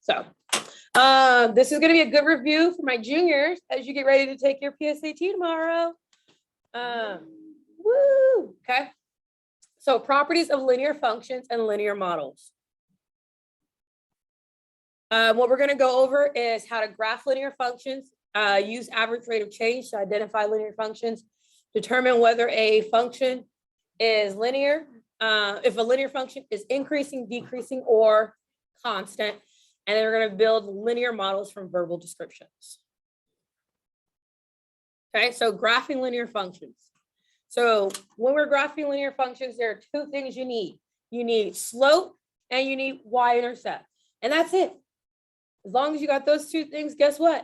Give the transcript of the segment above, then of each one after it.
So this is going to be a good review for my juniors as you get ready to take your PSAT tomorrow. Woo! Okay. So properties of linear functions and linear models. What we're going to go over is how to graph linear functions, use average rate of change to identify linear functions, determine whether a function is linear, if a linear function is increasing, decreasing, or constant. And then we're going to build linear models from verbal descriptions. Okay, so graphing linear functions. So when we're graphing linear functions, there are two things you need. You need slope and you need y-intercept. And that's it. As long as you got those two things, guess what?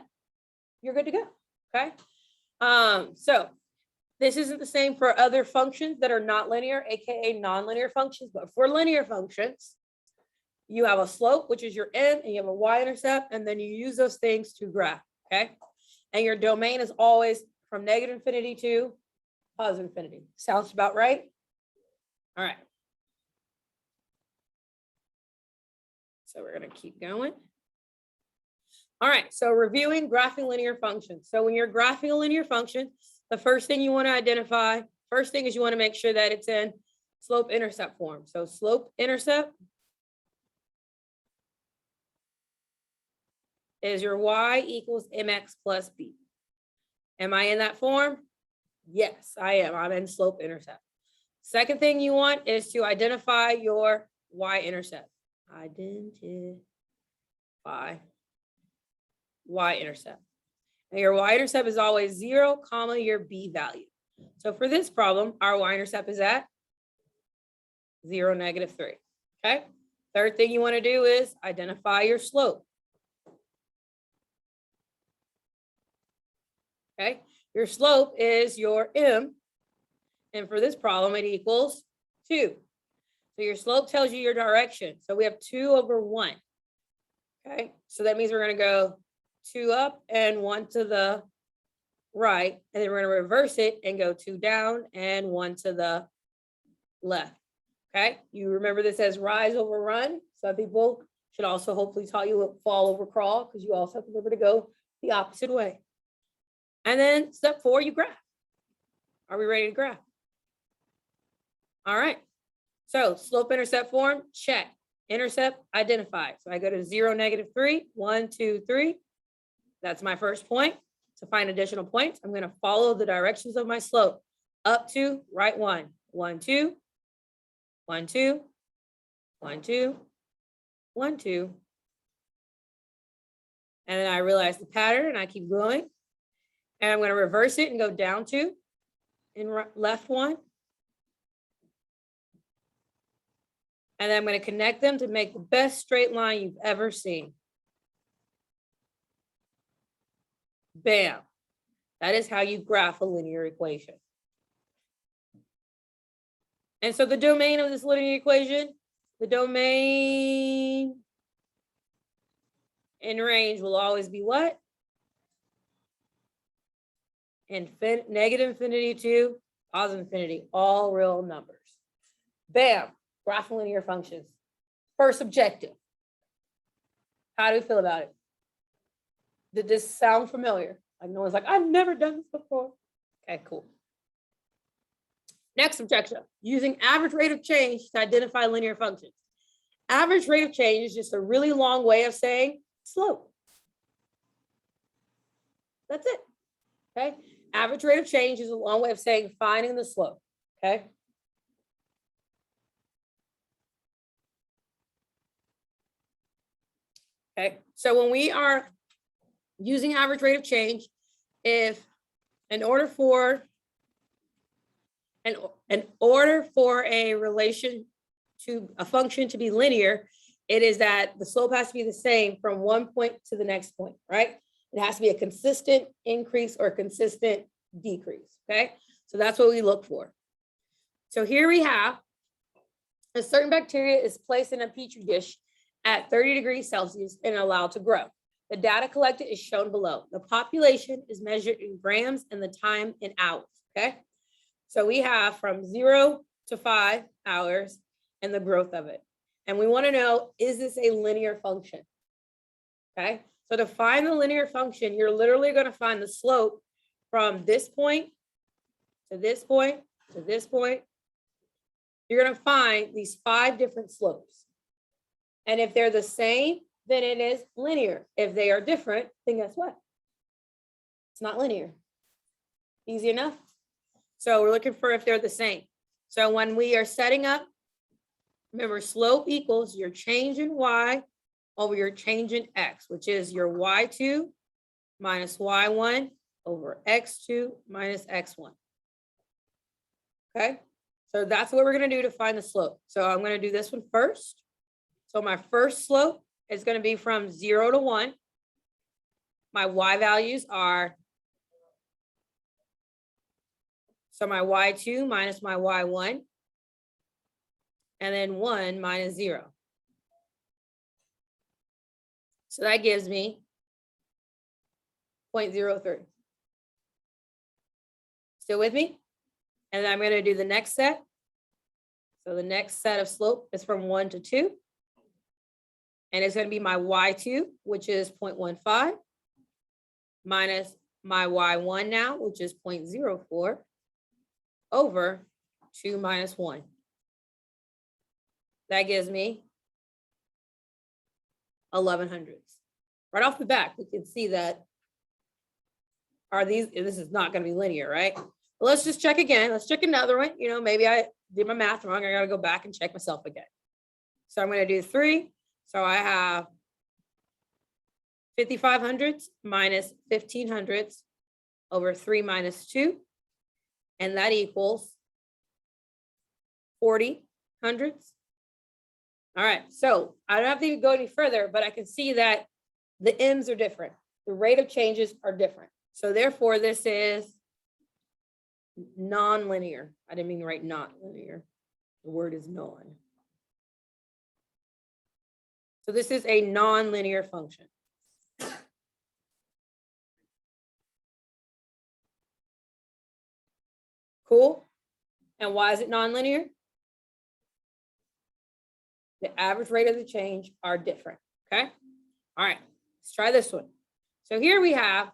You're good to go, okay? So this isn't the same for other functions that are not linear, AKA non-linear functions, but for linear functions, you have a slope, which is your n, and you have a y-intercept, and then you use those things to graph, okay? And your domain is always from negative infinity to positive infinity. Sounds about right? All right. So we're gonna keep going. All right, so reviewing graphing linear functions. So when you're graphing a linear function, the first thing you want to identify, first thing is you want to make sure that it's in slope-intercept form. So slope-intercept is your y equals mx plus b. Am I in that form? Yes, I am. I'm in slope-intercept. Second thing you want is to identify your y-intercept. Identify y-intercept. And your y-intercept is always 0, comma, your b value. So for this problem, our y-intercept is at 0, -3. Okay. Third thing you want to do is identify your slope. Okay. Your slope is your m. And for this problem, it equals 2. So your slope tells you your direction. So we have 2/1. Okay. So that means we're going to go 2 up and 1 to the right, and then we're going to reverse it and go 2 down and 1 to the left. Okay, you remember this as rise over run. Some people should also hopefully taught you what fall over crawl, because you also have to remember to go the opposite way. And then step 4, you graph. Are we ready to graph? All right, so slope intercept form, check. Intercept identified. So I go to 0, -3, 1, 2, 3. That's my first point. To find additional points, I'm going to follow the directions of my slope up to right 1, 1, 2, 1, 2, 1, 2, 1, 2. And then I realize the pattern and I keep going. And I'm going to reverse it and go down 2 and left 1. And then I'm going to connect them to make the best straight line you've ever seen. Bam. That is how you graph a linear equation. And so the domain of this linear equation, the domain in range will always be what? Negative infinity to positive infinity, all real numbers. Bam, graphing linear functions. First objective. How do we feel about it? Did this sound familiar? Like no one's like, I've never done this before. Okay, cool. Next objective, using average rate of change to identify linear functions. Average rate of change is just a really long way of saying slope. That's it, okay? Average rate of change is a long way of saying finding the slope, okay? Okay, so when we are using average rate of change, if in order for a relation to a function to be linear, it is that the slope has to be the same from one point to the next point, right? It has to be a consistent increase or consistent decrease, okay? So that's what we look for. So here we have a certain bacteria is placed in a petri dish at 30 degrees Celsius and allowed to grow. The data collected is shown below. The population is measured in grams and the time in hours, okay? So we have from 0 to 5 hours and the growth of it. And we want to know, is this a linear function? okay? So to find the linear function, you're literally going to find the slope from this point to this point to this point. You're going to find these 5 different slopes. And if they're the same, then it is linear. If they are different, then guess what? It's not linear. Easy enough. So we're looking for if they're the same. So when we are setting up, remember, slope equals your change in y over your change in x, which is your y2 minus y1 over x2 minus x1. Okay, so that's what we're going to do to find the slope. So I'm going to do this one first. So my first slope is going to be from 0 to 1. My y values are, so my y2 minus my y1, and then 1 minus 0. So that gives me 0.03. Still with me? And I'm going to do the next set. So the next set of slope is from 1 to 2. And it's going to be my y2, which is 0.15, minus my y1 now, which is 0.04, over 2 minus 1. That gives me 1100. Right off the bat, we can see that this is not going to be linear, right? But let's just check again. Let's check another one. You know, maybe I did my math wrong. I got to go back and check myself again. So I'm going to do 3. So I have 55 hundredths minus 15 hundredths over 3 minus 2. And that equals 40 hundredths. All right, so I don't have to even go any further, but I can see that the m's are different. The rate of changes are different. So therefore, this is non-linear. I didn't mean to write not linear. The word is non. So this is a non-linear function. Cool. And why is it non-linear? The average rate of the change are different. Okay. All right. Let's try this one. So here we have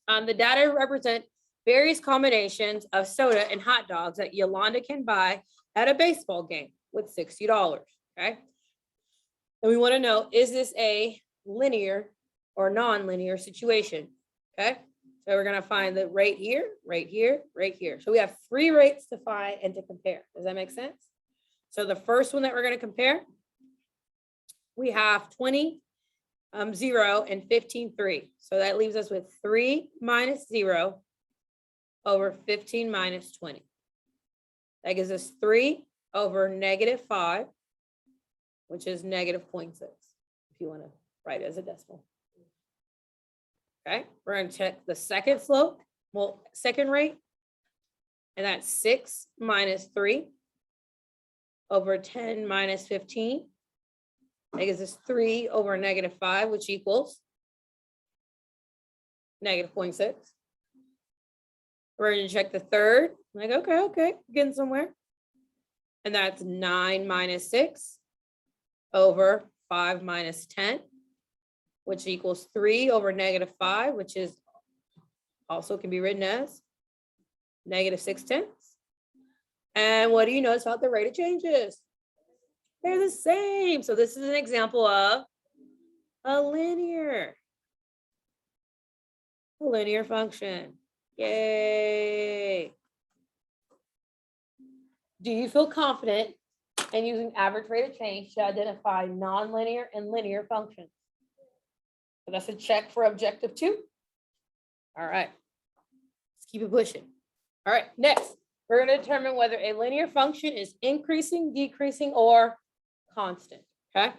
the data represent various combinations of soda and hot dogs that Yolanda can buy at a baseball game with $60. Okay. And we want to know, is this a linear or non-linear situation? Okay. So we're going to find the rate here, right here, right here. So we have 3 rates to find and to compare. Does that make sense? So the first one that we're going to compare, we have 20, 0, and 15, 3. So that leaves us with 3 minus 0 over 15 minus 20. That gives us 3 over negative 5, which is negative 0.6, if you want to write it as a decimal. Okay, we're going to check the second slope, well, second rate, and that's 6 minus 3 over 10 minus 15. That gives us 3 over negative 5, which equals negative 0.6. We're going to check the third. Like, okay, getting somewhere. And that's 9 minus 6 over 5 minus 10, which equals 3 over negative 5, which is also can be written as negative 6/10. And what do you notice about the rate of changes? They're the same. So this is an example of a linear function. Yay. Do you feel confident in using average rate of change to identify nonlinear and linear functions? So that's a check for objective 2. All right, let's keep it pushing. All right, next, we're going to determine whether a linear function is increasing, decreasing, or constant, okay?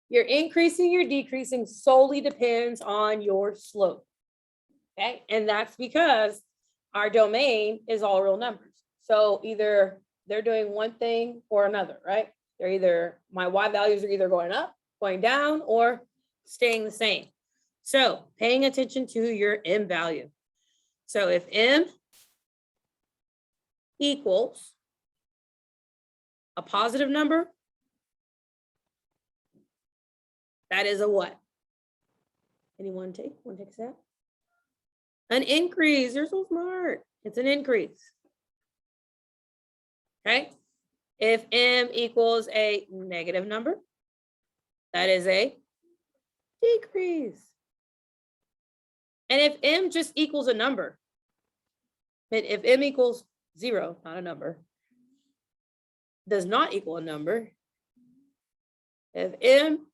Your increasing, your decreasing solely depends on your slope, okay? And that's because our domain is all real numbers. So either they're doing one thing or another, right? They're either, my y values are either going up, going down, or staying the same. So paying attention to your m value. So if m equals a positive number That is a what? Anyone take a stab? An increase. You're so smart. It's an increase. Okay. If m equals a negative number, that is a decrease. And if m just equals a number, if m equals 0, not a number, does not equal a number, if m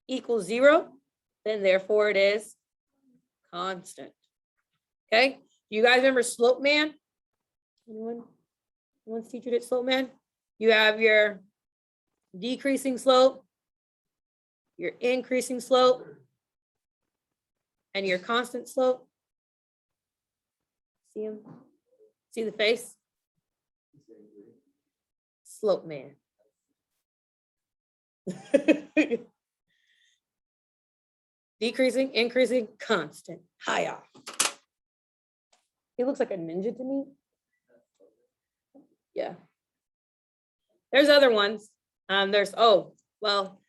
equals 0, then therefore it is constant. Okay, you guys remember slope man? Anyone's teacher did slope man? You have your decreasing slope, your increasing slope, and your constant slope. See him? See the face? Slope man. Decreasing, increasing, constant, higher. He looks like a ninja to me. Yeah. There's other ones. There's, oh, well,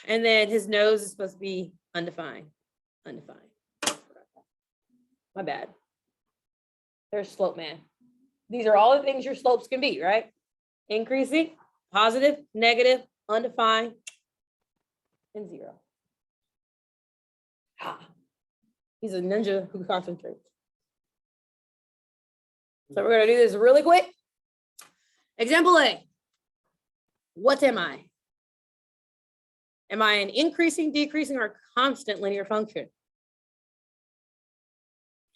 and then his nose is supposed to be undefined. Undefined. My bad. There's slope man. These are all the things your slopes can be, right? Increasing, positive, negative, undefined, and 0. Ah, he's a ninja who concentrates. So we're going to do this really quick. Example A. What am I? Am I an increasing, decreasing, or constant linear function?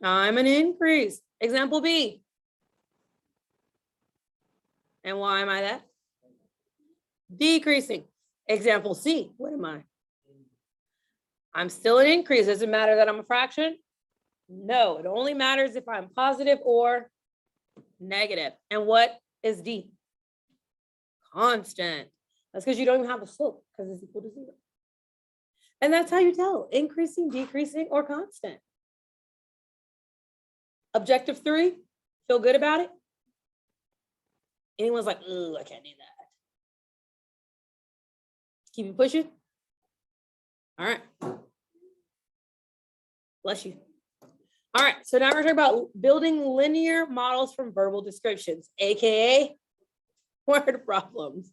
I'm an increase. Example B. And why am I that? Decreasing. Example C. What am I? I'm still an increase. Does it matter that I'm a fraction? No, it only matters if I'm positive or negative. And what is D? Constant. That's because you don't even have a slope because it's equal to 0. And that's how you tell increasing, decreasing, or constant. Objective 3, feel good about it? Anyone's like, ooh, I can't do that. Keep it pushing. All right. Bless you. All right, so now we're talking about building linear models from verbal descriptions, AKA word problems.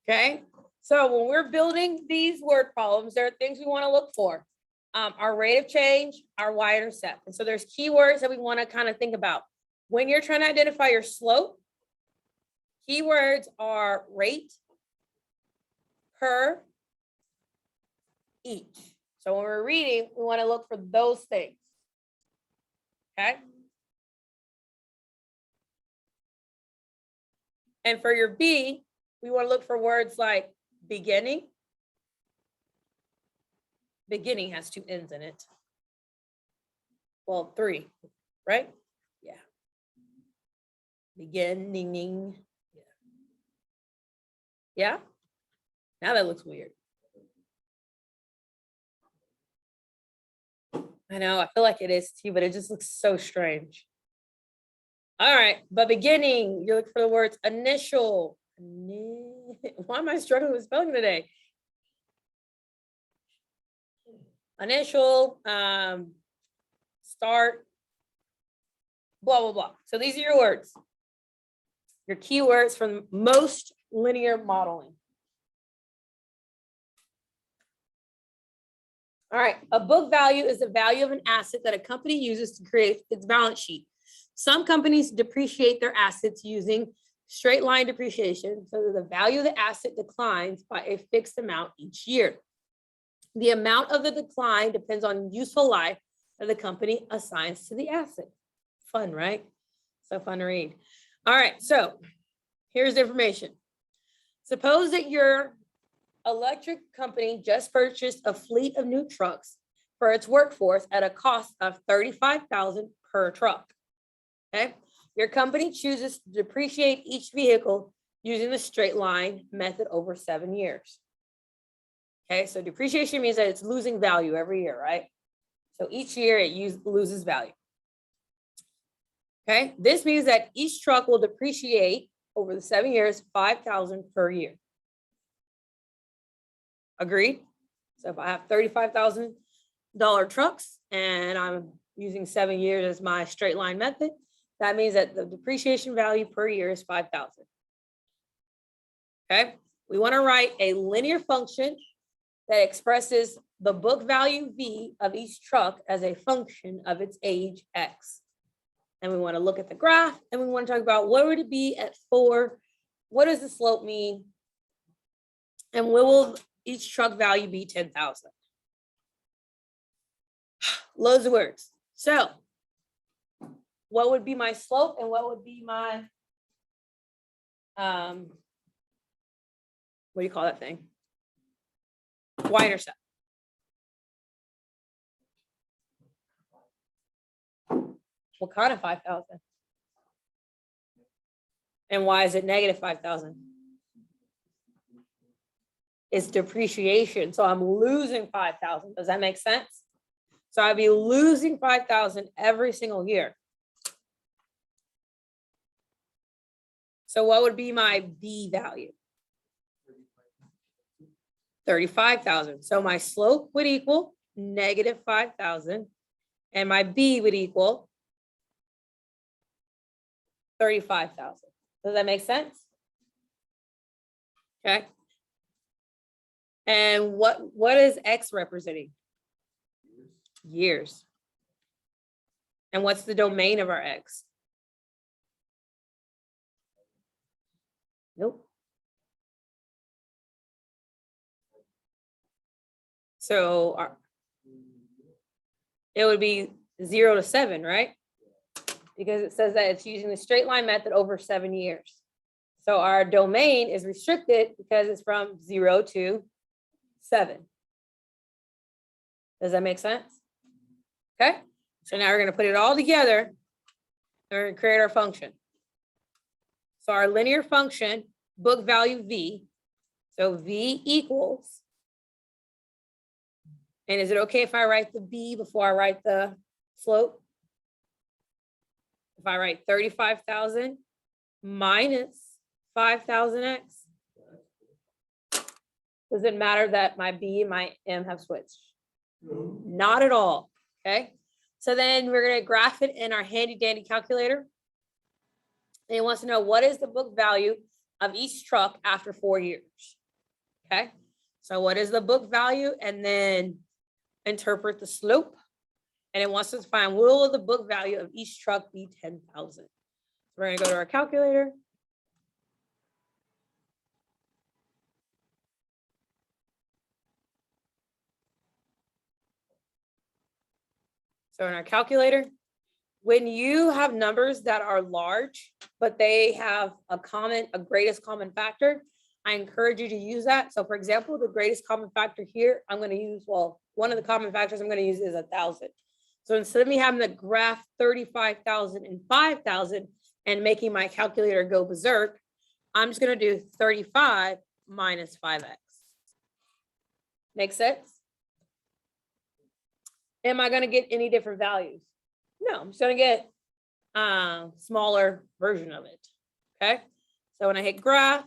Okay, so when we're building these word problems, there are things we want to look for. Our rate of change, our y-intercept. And so there's keywords that we want to kind of think about. When you're trying to identify your slope, keywords are rate, per, each. So when we're reading, we want to look for those things. Okay. And for your B, we want to look for words like beginning. Beginning has 2 N's in it. Well, 3, right? Yeah. Beginning. Yeah. Now that looks weird. I know, I feel like it is too, but it just looks so strange. All right, but beginning, you look for the words initial. Why am I struggling with spelling today? Initial, start, blah, blah, blah. So these are your words, your keywords from most linear modeling. All right, a book value is the value of an asset that a company uses to create its balance sheet. Some companies depreciate their assets using straight line depreciation, so that the value of the asset declines by a fixed amount each year. The amount of the decline depends on useful life that the company assigns to the asset. Fun, right? So fun to read. All right, so here's the information. Suppose that your electric company just purchased a fleet of new trucks for its workforce at a cost of $35,000 per truck. Okay, your company chooses to depreciate each vehicle using the straight line method over 7 years. Okay, so depreciation means that it's losing value every year, right? So each year it loses value. Okay, this means that each truck will depreciate over the 7 years, $5,000 per year. Agreed? So if I have $35,000 trucks and I'm using 7 years as my straight line method, that means that the depreciation value per year is 5,000. Okay, we want to write a linear function that expresses the book value V of each truck as a function of its age X. And we want to look at the graph and we want to talk about what would it be at 4? What does the slope mean? And what will each truck value be? 10,000. Loads of words. So what would be my slope and what would be my, what do you call that thing? Y-intercept. What kind of 5,000? And why is it negative 5,000? It's depreciation. So I'm losing 5,000. Does that make sense? So I'd be losing 5,000 every single year. So what would be my B value? 35,000. So my slope would equal negative 5,000 and my B would equal 35,000. Does that make sense? Okay. And what is X representing? Years. And what's the domain of our X? Nope. So it would be 0 to 7, right? Because it says that it's using the straight line method over 7 years. So our domain is restricted because it's from 0 to 7. Does that make sense? Okay. So now we're going to put it all together and we're going to create our function. So our linear function, book value V. So V equals, and is it okay if I write the B before I write the slope? If I write 35,000 minus 5,000x, does it matter that my B and my M have switched? No. Not at all, okay? So then we're gonna graph it in our handy dandy calculator. And it wants to know what is the book value of each truck after 4 years, okay? So what is the book value? And then interpret the slope. And it wants us to find, will the book value of each truck be 10,000? We're gonna go to our calculator. So in our calculator, when you have numbers that are large, but they have a greatest common factor, I encourage you to use that. So for example, the greatest common factor here, I'm gonna use, well, one of the common factors I'm gonna use is 1,000. So instead of me having to graph 35,000 and 5,000 and making my calculator go berserk, I'm just gonna do 35 minus 5x. Make sense? Am I gonna get any different values? No, I'm just gonna get a smaller version of it, okay? So when I hit graph,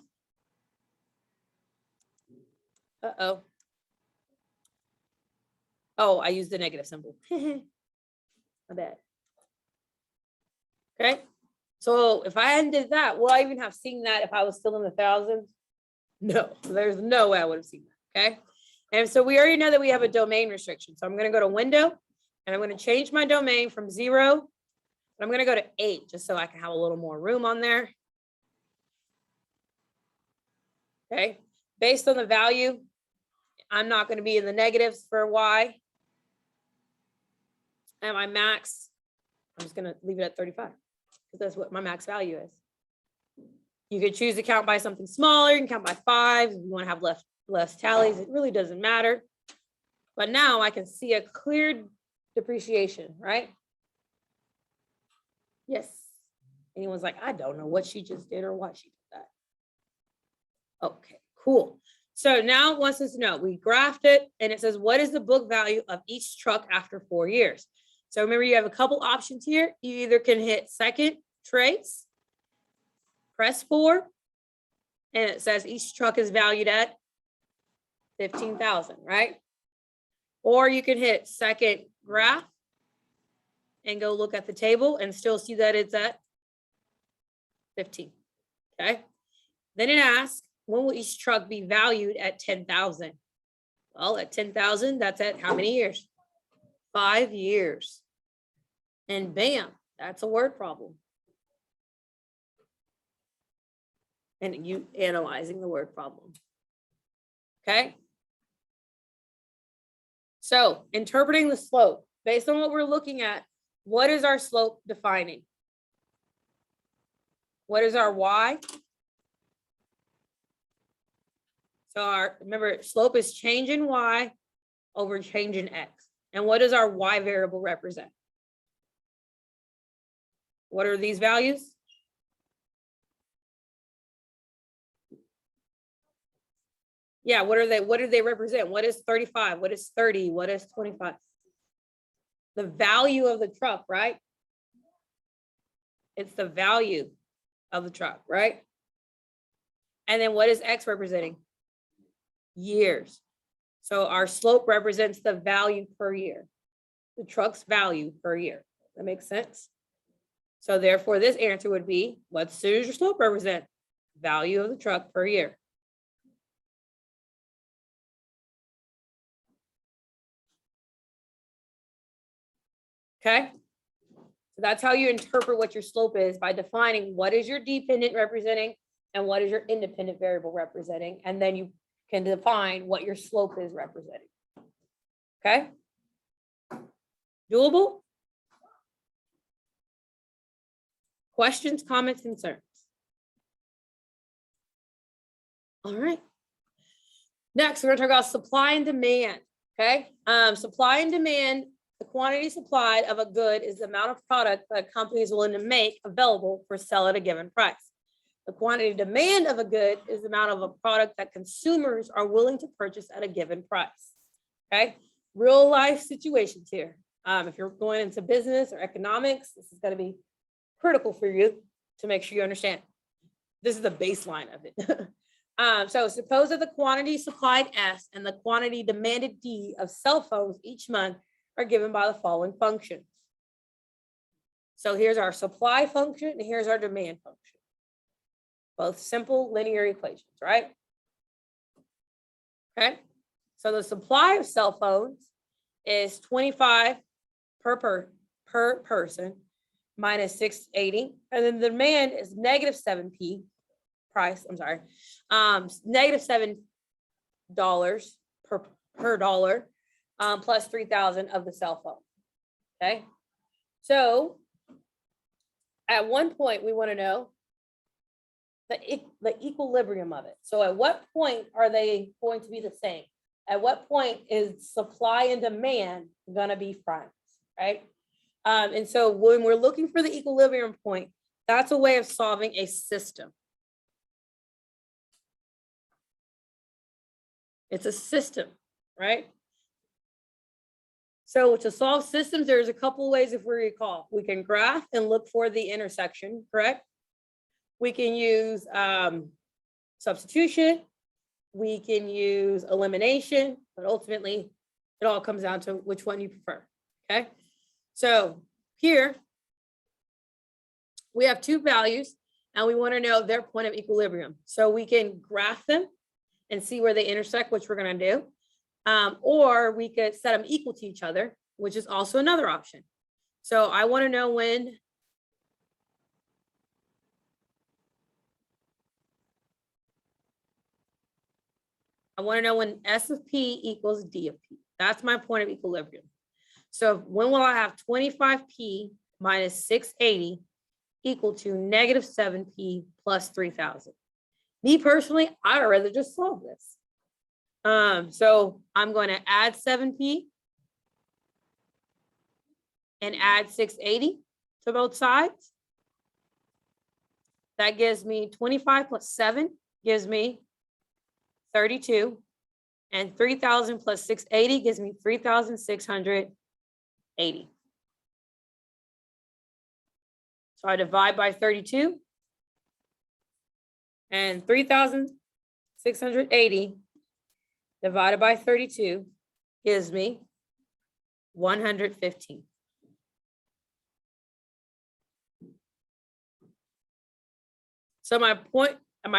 oh, I used the negative symbol. My bad. Okay, so if I hadn't did that, will I even have seen that if I was still in the thousands? No, there's no way I would have seen that, okay? And so we already know that we have a domain restriction. So I'm gonna go to window and I'm gonna change my domain from 0. I'm gonna go to 8 just so I can have a little more room on there. Okay, based on the value, I'm not gonna be in the negatives for Y. And my max, I'm just gonna leave it at 35 because that's what my max value is. You could choose to count by something smaller, you can count by 5 if you wanna have less tallies, it really doesn't matter. But now I can see a clear depreciation, right? Yes. Anyone's like, I don't know what she just did or why she did that. Okay, cool. So now it wants us to know, we graphed it and it says, what is the book value of each truck after 4 years? So remember, you have a couple options here. You either can hit second trace, press 4, and it says each truck is valued at 15,000, right? Or you can hit second graph and go look at the table and still see that it's at 15, okay? Then it asks, when will each truck be valued at 10,000? Well, at 10,000, that's at how many years? 5 years. And bam, that's a word problem. And you analyzing the word problem. Okay? So, interpreting the slope, based on what we're looking at, what is our slope defining? What is our y? So remember, slope is change in y over change in x. And what does our y variable represent? What are these values? Yeah, what are they? What do they represent? What is 35? What is 30? What is 25? The value of the truck, right? It's the value of the truck, right? And then what is x representing? Years. So our slope represents the value per year, the truck's value per year. That makes sense? So therefore, this answer would be, what does your slope represent? Value of the truck per year. Okay? So that's how you interpret what your slope is, by defining what is your dependent representing and what is your independent variable representing. And then you can define what your slope is representing. Okay? Doable? Questions, comments, concerns? All right. Next, we're going to talk about supply and demand. Okay? Supply and demand, the quantity supplied of a good is the amount of product that a company is willing to make available for sale at a given price. The quantity demand of a good is the amount of a product that consumers are willing to purchase at a given price. Okay? Real life situations here. If you're going into business or economics, this is going to be critical for you to make sure you understand. This is the baseline of it. So suppose that the quantity supplied S and the quantity demanded D of cell phones each month are given by the following functions. So here's our supply function and here's our demand function. Both simple linear equations, right? Okay. So the supply of cell phones is 25 per person minus 680. And then the demand is negative 7p price, I'm sorry, negative $7 per dollar, plus 3,000 of the cell phone. Okay. So at one point we want to know the equilibrium of it. So at what point are they going to be the same? At what point is supply and demand going to be friends, right? And so when we're looking for the equilibrium point, that's a way of solving a system. It's a system, right? So to solve systems, there's a couple ways if we recall. We can graph and look for the intersection, correct? We can use substitution. We can use elimination, but ultimately it all comes down to which one you prefer, okay? So here we have two values and we want to know their point of equilibrium. So we can graph them and see where they intersect, which we're going to do. Or we could set them equal to each other, which is also another option. So I want to know when S of P equals D of P. That's my point of equilibrium. So when will I have 25P minus 680 equal to negative 7P plus 3,000? Me personally, I'd rather just solve this. So I'm going to add 7P and add 680 to both sides. That gives me 25 plus 7 gives me 32, and 3,000 plus 680 gives me 3,680. So I divide by 32, and 3,680 divided by 32 gives me 115. So my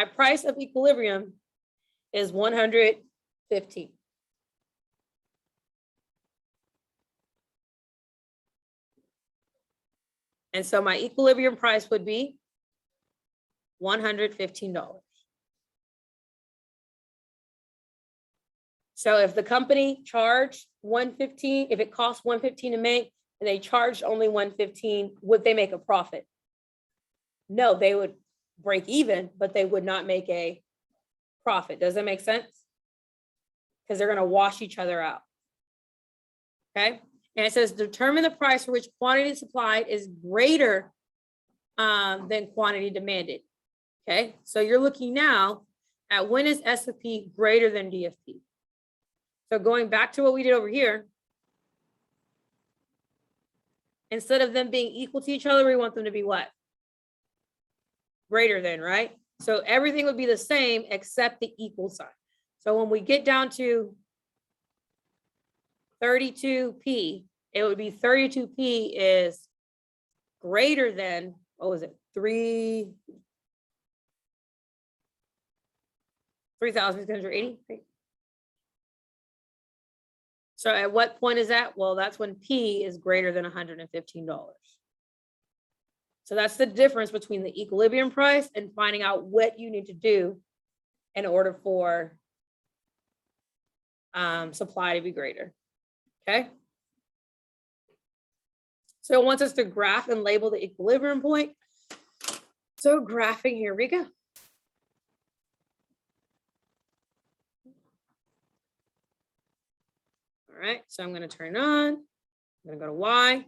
price of equilibrium is 115. And so my equilibrium price would be $115. So if the company charged 115, if it costs 115 to make, and they charged only 115, would they make a profit? No, they would break even, but they would not make a profit. Does that make sense? Because they're going to wash each other out. Okay. And it says determine the price for which quantity supplied is greater than quantity demanded. Okay. So you're looking now at when is SFP greater than DFP. So going back to what we did over here, instead of them being equal to each other, we want them to be what? Greater than, right? So everything would be the same except the equal sign. So when we get down to 32P, it would be 32P is greater than, what was it? 3,680. So at what point is that? Well, that's when P is greater than $115. So that's the difference between the equilibrium price and finding out what you need to do in order for supply to be greater. Okay. So it wants us to graph and label the equilibrium point. So graphing, here we go. All right, so I'm going to turn on. I'm going to go to Y.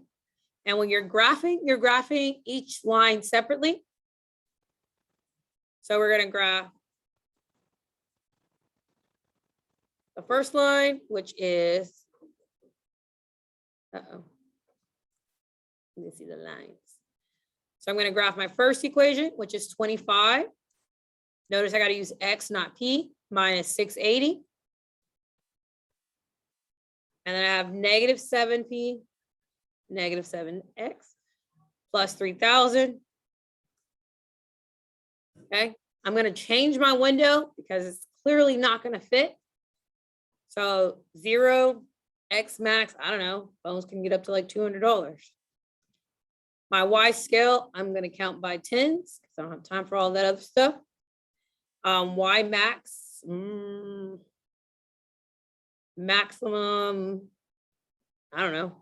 And when you're graphing each line separately. So we're going to graph the first line, which is, let me see the lines. So I'm going to graph my first equation, which is 25. Notice I got to use X, not P, minus 680. And then I have negative 7P, negative 7X, plus 3,000. Okay, I'm going to change my window because it's clearly not going to fit. So 0, X max, I don't know, phones can get up to like $200. My Y scale, I'm going to count by tens because I don't have time for all that other stuff. Y max, maximum, I don't know.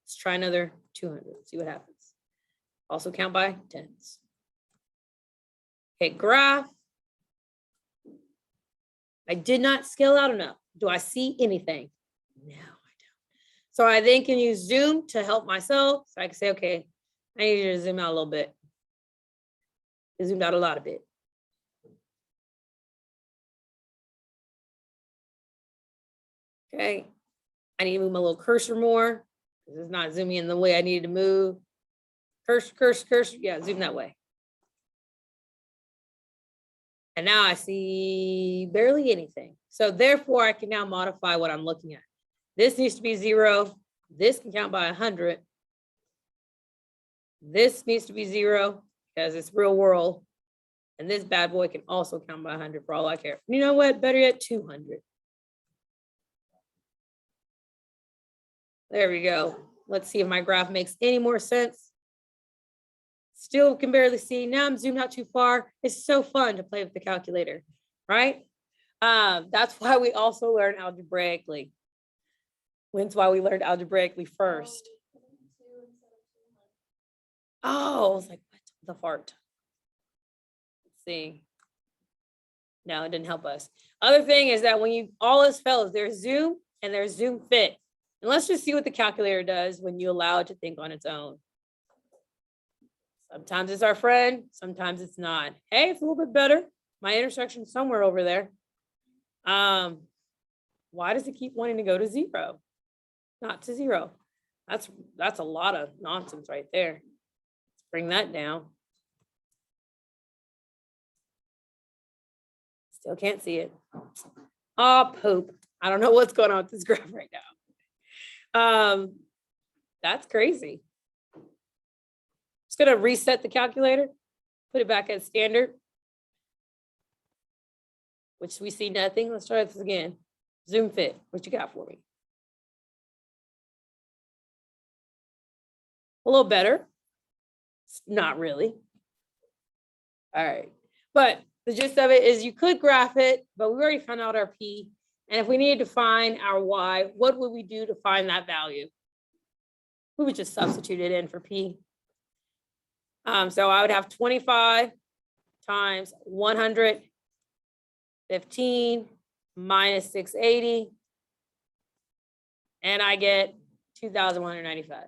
Let's try another 200, see what happens. Also count by tens. Okay, graph. I did not scale out enough. Do I see anything? No, I don't. So I then can use zoom to help myself. So I can say, okay, I need you to zoom out a little bit. I zoomed out a lot of bit. Okay, I need to move my little cursor more. This is not zooming in the way I needed to move. Cursor, yeah, zoom that way. And now I see barely anything. So therefore I can now modify what I'm looking at. This needs to be 0. This can count by 100. This needs to be 0 because it's real world. And this bad boy can also count by 100 for all I care. You know what? Better yet, 200. There we go. Let's see if my graph makes any more sense. Still can barely see. Now I'm zoomed out too far. It's so fun to play with the calculator, right? That's why we also learn algebraically. That's why we learned algebraically first. Oh, I was like, what the fart? Let's see. No, it didn't help us. Other thing is that when you, all else fails, there's zoom and there's zoom fit. And let's just see what the calculator does when you allow it to think on its own. Sometimes it's our friend, sometimes it's not. Hey, it's a little bit better. My intersection's somewhere over there. Why does it keep wanting to go to 0? Not to 0. That's a lot of nonsense right there. Let's bring that down. Still can't see it. Oh, poop. I don't know what's going on with this graph right now. That's crazy. Just gonna reset the calculator, put it back at standard, which we see nothing. Let's try this again. Zoom fit, what you got for me? A little better. Not really. All right. But the gist of it is you could graph it, but we already found out our P. And if we needed to find our Y, what would we do to find that value? We would just substitute it in for P. So I would have 25 times 115 minus 680. And I get 2,195.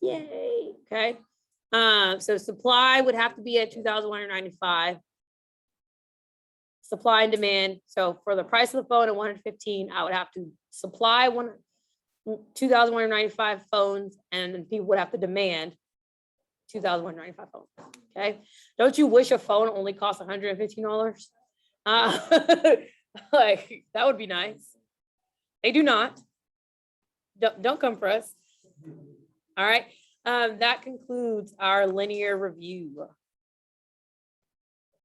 Yay, okay. So supply would have to be at 2,195. Supply and demand. So for the price of the phone at 115, I would have to supply 2,195 phones, and then people would have to demand 2,195 phones. Okay. Don't you wish a phone only costs $115? Like that would be nice. They do not. Don't come for us. All right. That concludes our linear review.